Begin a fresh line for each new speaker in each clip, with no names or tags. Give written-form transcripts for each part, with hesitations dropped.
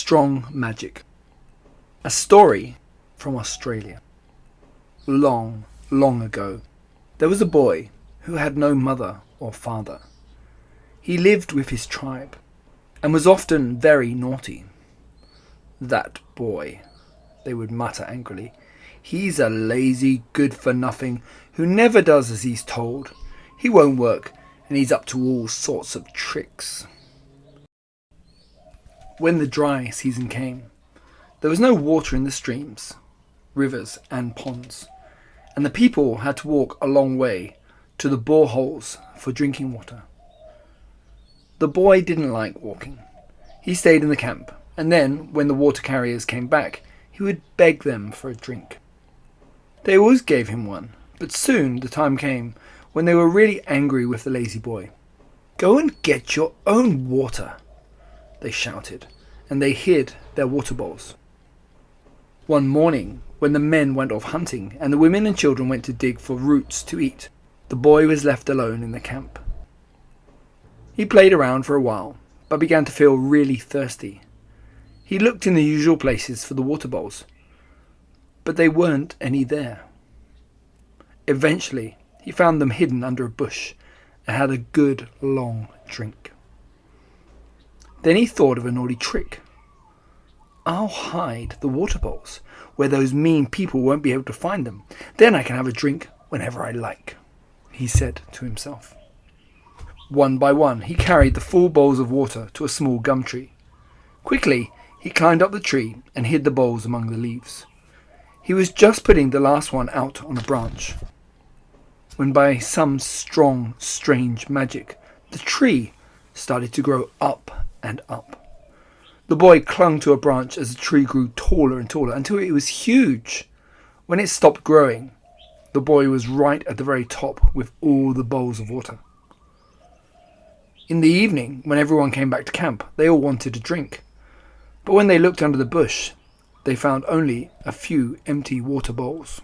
Strong Magic. A story from Australia. Long, long ago, there was a boy who had no mother or father. He lived with his tribe and was often very naughty. "That boy," they would mutter angrily. "He's a lazy, good-for-nothing who never does as he's told. He won't work and he's up to all sorts of tricks." When the dry season came, there was no water in the streams, rivers and ponds, and the people had to walk a long way to the boreholes for drinking water. The boy didn't like walking. He stayed in the camp, and then, when the water carriers came back, he would beg them for a drink. They always gave him one, but soon the time came when they were really angry with the lazy boy. "Go and get your own water," they shouted, and they hid their water bowls. One morning, when the men went off hunting and the women and children went to dig for roots to eat, the boy was left alone in the camp. He played around for a while, but began to feel really thirsty. He looked in the usual places for the water bowls, but they weren't any there. Eventually, he found them hidden under a bush and had a good long drink. Then he thought of a naughty trick. "I'll hide the water bowls where those mean people won't be able to find them. Then I can have a drink whenever I like," he said to himself. One by one, he carried the full bowls of water to a small gum tree. Quickly, he climbed up the tree and hid the bowls among the leaves. He was just putting the last one out on a branch, when by some strong, strange magic, the tree started to grow up and up. The boy clung to a branch as the tree grew taller and taller until it was huge. When it stopped growing, the boy was right at the very top with all the bowls of water. In the evening, when everyone came back to camp, they all wanted a drink. But when they looked under the bush, they found only a few empty water bowls.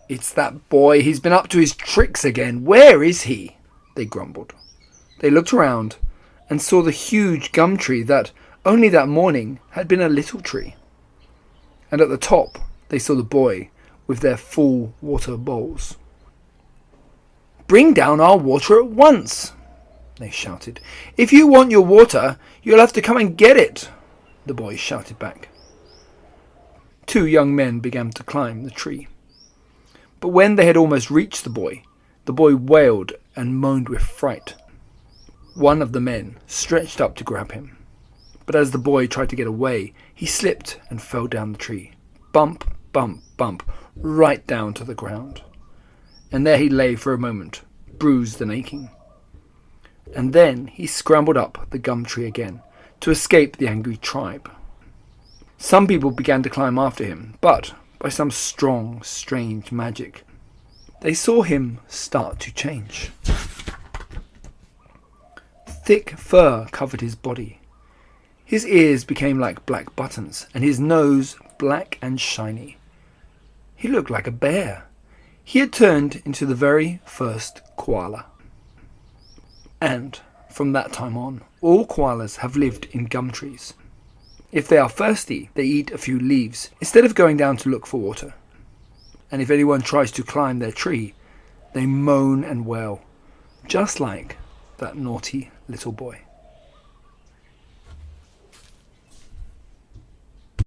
"It's that boy, he's been up to his tricks again. Where is he?" they grumbled. They looked around and saw the huge gum tree that, only that morning, had been a little tree. And at the top, they saw the boy with their full water bowls. "Bring down our water at once," they shouted. "If you want your water, you'll have to come and get it," the boy shouted back. Two young men began to climb the tree. But when they had almost reached the boy wailed and moaned with fright. One of the men stretched up to grab him, but as the boy tried to get away, he slipped and fell down the tree. Bump, bump, bump, right down to the ground. And there he lay for a moment, bruised and aching. And then he scrambled up the gum tree again to escape the angry tribe. Some people began to climb after him, but by some strong, strange magic, they saw him start to change. Thick fur covered his body. His ears became like black buttons, and his nose black and shiny. He looked like a bear. He had turned into the very first koala. And from that time on, all koalas have lived in gum trees. If they are thirsty, they eat a few leaves instead of going down to look for water. And if anyone tries to climb their tree, they moan and wail, just like that naughty little boy.